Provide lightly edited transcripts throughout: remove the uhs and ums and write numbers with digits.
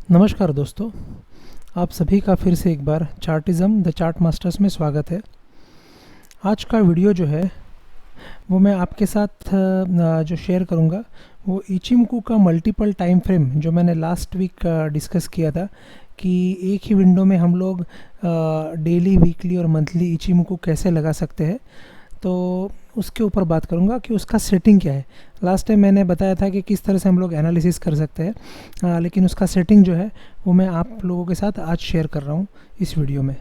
नमस्कार दोस्तों, आप सभी का फिर से एक बार चार्टिज़म द चार्ट मास्टर्स में स्वागत है। आज का वीडियो जो है वो मैं आपके साथ जो शेयर करूँगा वो इचिमोकू का मल्टीपल टाइम फ्रेम जो मैंने लास्ट वीक डिस्कस किया था कि एक ही विंडो में हम लोग डेली, वीकली और मंथली इचिमोकू कैसे लगा सकते हैं। तो उसके ऊपर बात करूँगा कि उसका सेटिंग क्या है। लास्ट टाइम मैंने बताया था कि किस तरह से हम लोग एनालिसिस कर सकते हैं, लेकिन उसका सेटिंग जो है वो मैं आप लोगों के साथ आज शेयर कर रहा हूँ इस वीडियो में।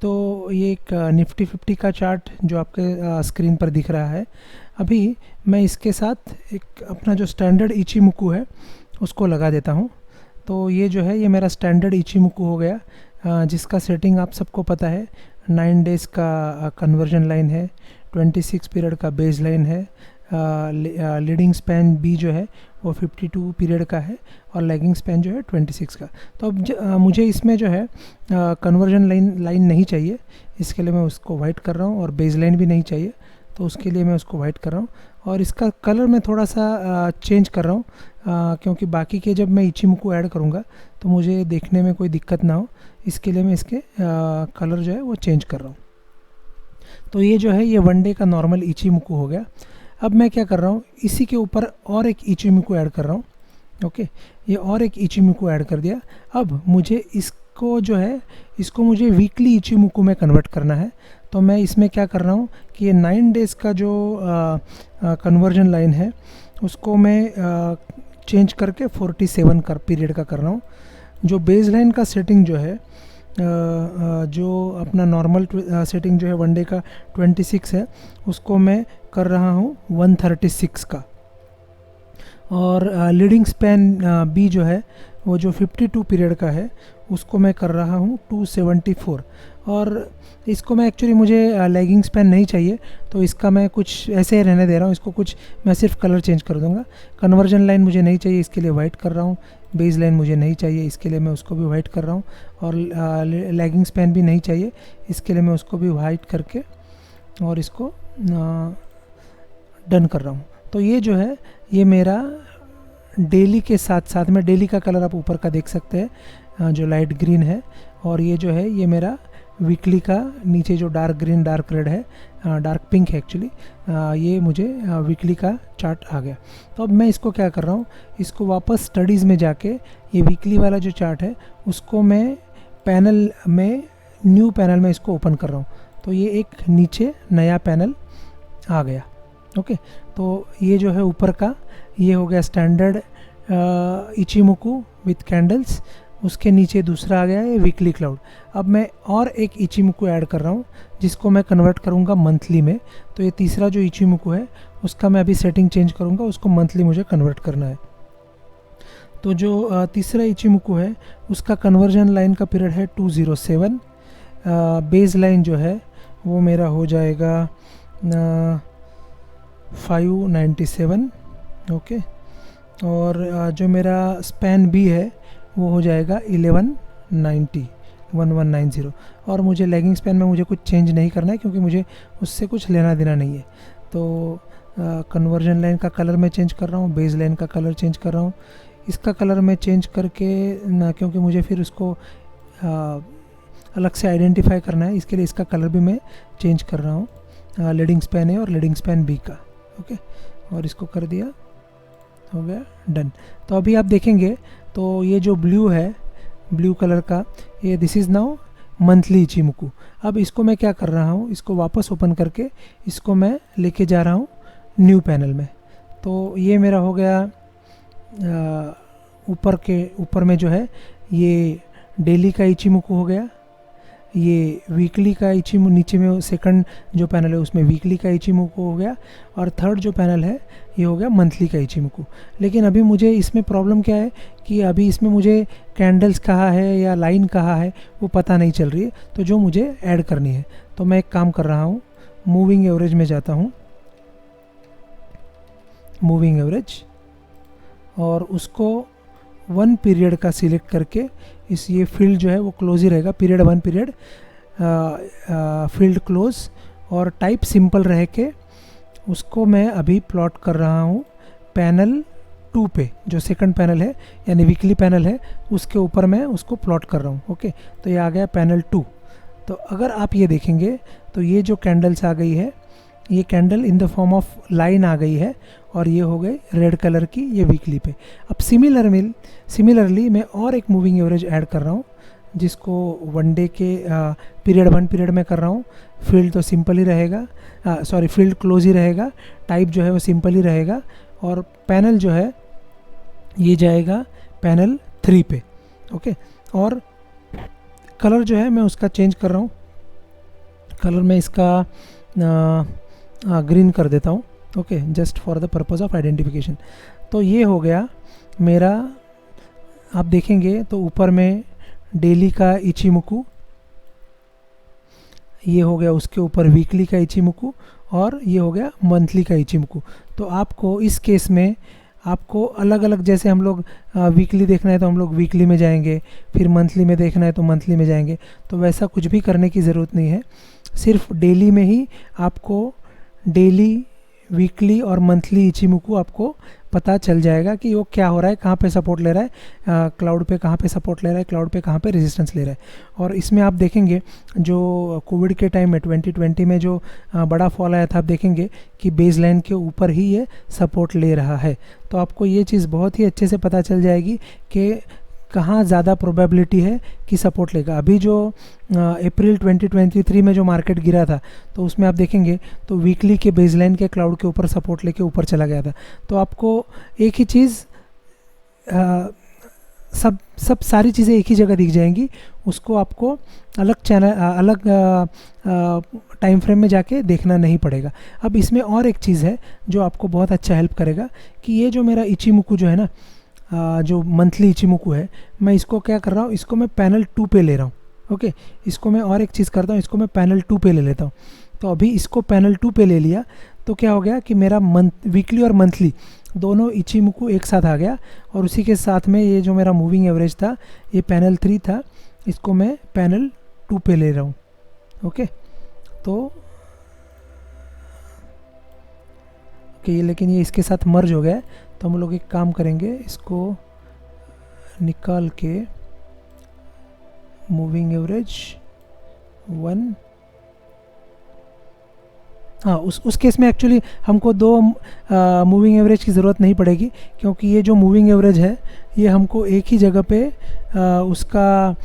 तो ये एक निफ्टी 50 का चार्ट जो आपके स्क्रीन पर दिख रहा है, अभी मैं इसके साथ एक अपना जो स्टैंडर्ड इचिमोकू है उसको लगा देता हूँ। तो ये जो है ये मेरा स्टैंडर्ड इचिमोकू हो गया, जिसका सेटिंग आप सबको पता है। 9 डेज़ का कन्वर्जन लाइन है, 26 पीरियड का बेस लाइन है, लीडिंग स्पैन बी जो है वो 52 पीरियड का है और लैगिंग स्पैन जो है 26 का। तो अब मुझे इसमें जो है कन्वर्जन लाइन नहीं चाहिए, इसके लिए मैं उसको वाइट कर रहा हूँ, और बेस लाइन भी नहीं चाहिए तो उसके लिए मैं उसको वाइट कर रहा हूँ। और इसका कलर मैं थोड़ा सा चेंज कर रहा हूँ, क्योंकि बाकी के जब मैं इचिमोकू ऐड करूँगा तो मुझे देखने में कोई दिक्कत ना हो, इसके लिए मैं इसके कलर जो है वो चेंज कर रहा हूँ। तो ये जो है ये वन डे का नॉर्मल इचिमोकू हो गया। अब मैं क्या कर रहा हूँ, इसी के ऊपर और एक इचिमोकू ऐड कर रहा हूँ। ओके, ये और एक इचिमोकू ऐड कर दिया। अब मुझे इसको जो है इसको मुझे वीकली इचिमोकू में कन्वर्ट करना है। तो मैं इसमें क्या कर रहा हूँ कि ये 9 डेज़ का जो कन्वर्जन लाइन है उसको मैं चेंज करके 47 का पीरियड का कर रहा हूँ। जो बेस लाइन का सेटिंग जो है, जो अपना नॉर्मल सेटिंग जो है वन डे का 26 है, उसको मैं कर रहा हूँ 136 का। और लीडिंग स्पैन बी जो है वो जो 52 पीरियड का है उसको मैं कर रहा हूँ 274। और इसको मैं एक्चुअली मुझे लैगिंग स्पैन नहीं चाहिए, तो इसका मैं कुछ ऐसे ही रहने दे रहा हूँ। इसको कुछ मैं सिर्फ कलर चेंज कर दूँगा। कन्वर्जन लाइन मुझे नहीं चाहिए, इसके लिए वाइट कर रहा हूँ। बेस लाइन मुझे नहीं चाहिए, इसके लिए मैं उसको भी वाइट कर रहा हूँ। और लैगिंग स्पैन भी नहीं चाहिए, इसके लिए मैं उसको भी वाइट करके और इसको डन कर रहा हूँ। तो ये जो है ये मेरा डेली के साथ साथ में, डेली का कलर आप ऊपर का देख सकते हैं जो लाइट ग्रीन है, और ये जो है ये मेरा वीकली का नीचे जो डार्क ग्रीन डार्क रेड है, डार्क पिंक है एक्चुअली, ये मुझे वीकली का चार्ट आ गया। तो अब मैं इसको क्या कर रहा हूँ, इसको वापस स्टडीज़ में जाके ये वीकली वाला जो चार्ट है उसको मैं पैनल में, न्यू पैनल में इसको ओपन कर रहा हूँ। तो ये एक नीचे नया पैनल आ गया। ओके, तो ये जो है ऊपर का ये हो गया स्टैंडर्ड इचिमोकू विथ कैंडल्स। उसके नीचे दूसरा आ गया है वीकली क्लाउड। अब मैं और एक इचिमोकू ऐड कर रहा हूँ जिसको मैं कन्वर्ट करूँगा मंथली में। तो ये तीसरा जो इचिमोकू है उसका मैं अभी सेटिंग चेंज करूँगा, उसको मंथली मुझे कन्वर्ट करना है। तो जो तीसरा इचिमोकू है उसका कन्वर्जन लाइन का पीरियड है 207। बेस लाइन जो है वो मेरा हो जाएगा 597। ओके, और जो मेरा स्पैन बी है वो हो जाएगा 1190। और मुझे लैगिंग स्पैन में मुझे कुछ चेंज नहीं करना है, क्योंकि मुझे उससे कुछ लेना देना नहीं है। तो कन्वर्जन लाइन का कलर मैं चेंज कर रहा हूँ, बेस लाइन का कलर चेंज कर रहा हूँ। इसका कलर मैं चेंज करके ना, क्योंकि मुझे फिर उसको अलग से आइडेंटिफाई करना है, इसके लिए इसका कलर भी मैं चेंज कर रहा हूँ। लीडिंग स्पैन ए और लीडिंग स्पैन बी का। ओके, और इसको कर दिया, हो गया डन। तो अभी आप देखेंगे तो ये जो ब्लू है, ब्लू कलर का, ये this is now monthly Ichimoku. अब इसको मैं क्या कर रहा हूँ, इसको वापस ओपन करके इसको मैं लेके जा रहा हूँ न्यू पैनल में। तो ये मेरा हो गया ऊपर में जो है ये डेली का इचिमोकू हो गया, ये वीकली का इचिमोकू, नीचे में सेकंड जो पैनल है उसमें वीकली का इचिमोकू हो गया, और थर्ड जो पैनल है ये हो गया मंथली का इचिमोकू। लेकिन अभी मुझे इसमें प्रॉब्लम क्या है कि अभी इसमें मुझे कैंडल्स कहाँ है या लाइन कहाँ है वो पता नहीं चल रही है, तो जो मुझे ऐड करनी है। तो मैं एक काम कर रहा हूँ, मूविंग एवरेज में जाता हूँ, मूविंग एवरेज, और उसको 1 पीरियड का सिलेक्ट करके इस ये फील्ड जो है वो क्लोज ही रहेगा, पीरियड 1 पीरियड फील्ड क्लोज, और टाइप सिंपल रह के उसको मैं अभी प्लॉट कर रहा हूँ पैनल 2 पे जो सेकंड पैनल है यानी वीकली पैनल है उसके ऊपर मैं उसको प्लॉट कर रहा हूँ। ओके, तो ये आ गया पैनल 2। तो अगर आप ये देखेंगे तो ये जो कैंडल्स आ गई है, ये candle in the form of line आ गई है और ये हो गई रेड कलर की, ये वीकली पे। अब सिमिलरली मैं और एक मूविंग एवरेज ऐड कर रहा हूँ जिसको वन डे के पीरियड 1 पीरियड में कर रहा हूँ। फील्ड तो सिंपल ही रहेगा, फील्ड क्लोज ही रहेगा, टाइप जो है वो सिंपल ही रहेगा और पैनल जो है ये जाएगा पैनल 3 पे। ओके, और कलर जो है मैं उसका चेंज कर रहा हूँ, कलर मैं इसका ग्रीन कर देता हूँ। Okay, just for the purpose of identification. तो ये हो गया मेरा, आप देखेंगे तो ऊपर में डेली का इचिमुकु, ये हो गया उसके ऊपर वीकली का इचिमुकु और ये हो गया मंथली का इचिमुकु। तो आपको इस केस में आपको अलग अलग, जैसे हम लोग वीकली देखना है तो हम लोग वीकली में जाएंगे, फिर मंथली में देखना है तो मंथली में जाएंगे, तो वैसा कुछ भी करने की ज़रूरत नहीं है। सिर्फ डेली में ही आपको डेली, वीकली और मंथली इचिमुकु आपको पता चल जाएगा कि वो क्या हो रहा है, कहाँ पे सपोर्ट ले रहा है, क्लाउड पे कहाँ पे सपोर्ट ले रहा है, क्लाउड पे कहाँ पे रेजिस्टेंस ले रहा है। और इसमें आप देखेंगे जो कोविड के टाइम में 2020 में जो बड़ा फॉल आया था, आप देखेंगे कि बेस लाइन के ऊपर ही ये सपोर्ट ले रहा है। तो आपको ये चीज़ बहुत ही अच्छे से पता चल जाएगी कि कहाँ ज़्यादा प्रोबेबिलिटी है कि सपोर्ट लेगा। अभी जो अप्रैल 2023 में जो मार्केट गिरा था तो उसमें आप देखेंगे तो वीकली के बेसलाइन के क्लाउड के ऊपर सपोर्ट लेके ऊपर चला गया था। तो आपको एक ही चीज़, सब सारी चीज़ें एक ही जगह दिख जाएंगी, उसको आपको अलग चैनल, अलग टाइम फ्रेम में जाके देखना नहीं पड़ेगा। अब इसमें और एक चीज़ है जो आपको बहुत अच्छा हेल्प करेगा कि ये जो मेरा इचिमुकु जो है ना, जो मंथली इचिमुकु है, मैं इसको क्या कर रहा हूँ, इसको मैं पैनल 2 पे ले रहा हूँ। ओके, इसको मैं और एक चीज़ करता हूँ, इसको मैं पैनल 2 पे ले लेता हूँ। तो अभी इसको पैनल 2 पे ले लिया तो क्या हो गया कि मेरा वीकली और मंथली दोनों इचिमुकु एक साथ आ गया और उसी के साथ में ये जो मेरा मूविंग एवरेज था ये पैनल 3 था, इसको मैं पैनल 2 पे ले रहा हूँ। ओके, तो लेकिन ये इसके साथ मर्ज हो गया, तो हम लोग एक काम करेंगे, इसको निकाल के मूविंग एवरेज 1, हाँ उस केस में एक्चुअली हमको 2 मूविंग एवरेज की ज़रूरत नहीं पड़ेगी, क्योंकि ये जो मूविंग एवरेज है ये हमको एक ही जगह पे उसका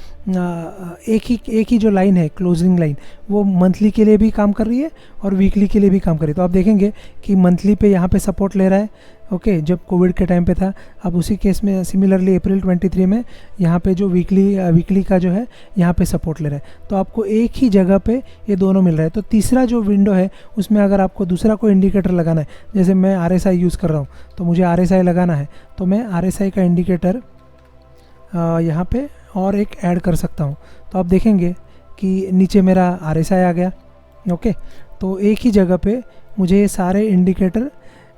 एक ही जो लाइन है, क्लोजिंग लाइन, वो मंथली के लिए भी काम कर रही है और वीकली के लिए भी काम कर रही है। तो आप देखेंगे कि मंथली पे यहाँ पे सपोर्ट ले रहा है, ओके, जब कोविड के टाइम पे था। अब उसी केस में सिमिलरली अप्रैल 23 में यहाँ पे जो वीकली का जो है यहाँ पे सपोर्ट ले रहा है। तो आपको एक ही जगह पे ये दोनों मिल रहा है। तो तीसरा जो विंडो है उसमें अगर आपको दूसरा कोई इंडिकेटर लगाना है, जैसे मैं RSI यूज़ कर रहा हूँ तो मुझे RSI लगाना है, तो मैं RSI का इंडिकेटर यहाँ पे और एक ऐड कर सकता हूँ। तो आप देखेंगे कि नीचे मेरा RSI आ गया। ओके, तो एक ही जगह पे मुझे सारे इंडिकेटर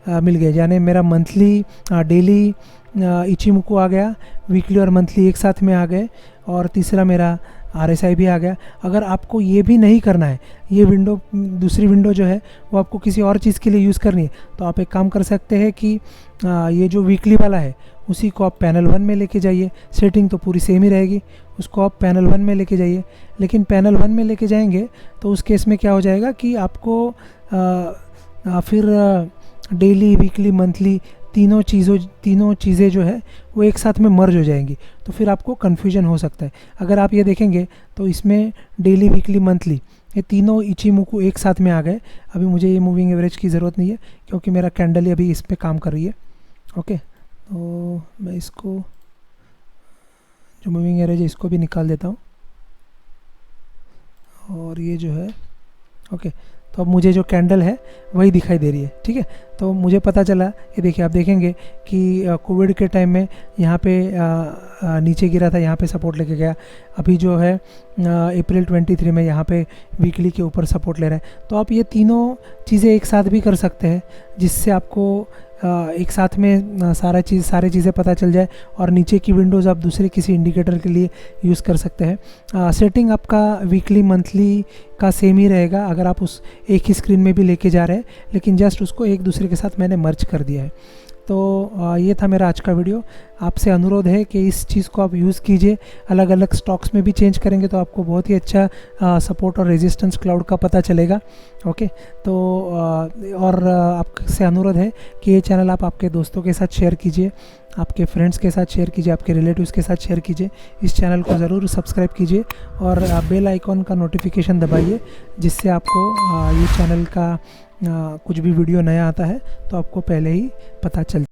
मिल गए, यानी मेरा मंथली, डेली इचिमुकु आ गया, वीकली और मंथली एक साथ में आ गए, और तीसरा मेरा RSI भी आ गया। अगर आपको ये भी नहीं करना है, ये विंडो, दूसरी विंडो जो है वो आपको किसी और चीज़ के लिए यूज़ करनी है, तो आप एक काम कर सकते हैं कि ये जो वीकली वाला है उसी को आप पैनल 1 में लेके जाइए। सेटिंग तो पूरी सेम ही रहेगी, उसको आप पैनल 1 में लेके जाइए। लेकिन पैनल 1 में लेके जाएंगे तो उस केस में क्या हो जाएगा कि आपको फिर डेली, वीकली, मंथली तीनों चीज़ें जो है वो एक साथ में मर्ज हो जाएंगी, तो फिर आपको कन्फ्यूजन हो सकता है। अगर आप ये देखेंगे तो इसमें डेली, वीकली, मंथली ये तीनों इचिमुकु एक साथ में आ गए। अभी मुझे ये मूविंग एवरेज की ज़रूरत नहीं है क्योंकि मेरा कैंडल अभी इस पर काम कर रही है। ओके, तो मैं इसको, जो मूविंग एवरेज है इसको भी निकाल देता हूँ, और ये जो है, ओके, तो अब मुझे जो कैंडल है वही दिखाई दे रही है। ठीक है, तो मुझे पता चला, ये देखिए आप देखेंगे कि कोविड के टाइम में यहाँ पे नीचे गिरा था, यहाँ पे सपोर्ट लेके गया। अभी जो है अप्रैल 23 में यहाँ पे वीकली के ऊपर सपोर्ट ले रहा है। तो आप ये तीनों चीज़ें एक साथ भी कर सकते हैं, जिससे आपको एक साथ में सारी चीज़ें पता चल जाए, और नीचे की विंडोज़ आप दूसरे किसी इंडिकेटर के लिए यूज़ कर सकते हैं। सेटिंग आपका वीकली, मंथली का सेम ही रहेगा अगर आप उस एक ही स्क्रीन में भी लेके जा रहे हैं, लेकिन जस्ट उसको एक दूसरे के साथ मैंने मर्ज कर दिया है। तो ये था मेरा आज का वीडियो। आपसे अनुरोध है कि इस चीज़ को आप यूज़ कीजिए। अलग अलग स्टॉक्स में भी चेंज करेंगे तो आपको बहुत ही अच्छा सपोर्ट और रेजिस्टेंस क्लाउड का पता चलेगा। ओके, तो और आपसे अनुरोध है कि ये चैनल आप आपके दोस्तों के साथ शेयर कीजिए, आपके फ्रेंड्स के साथ शेयर कीजिए, आपके रिलेटिव्स के साथ शेयर कीजिए। इस चैनल को ज़रूर सब्सक्राइब कीजिए और बेल आइकॉन का नोटिफिकेशन दबाइए, जिससे आपको ये चैनल का कुछ भी वीडियो नया आता है तो आपको पहले ही पता चल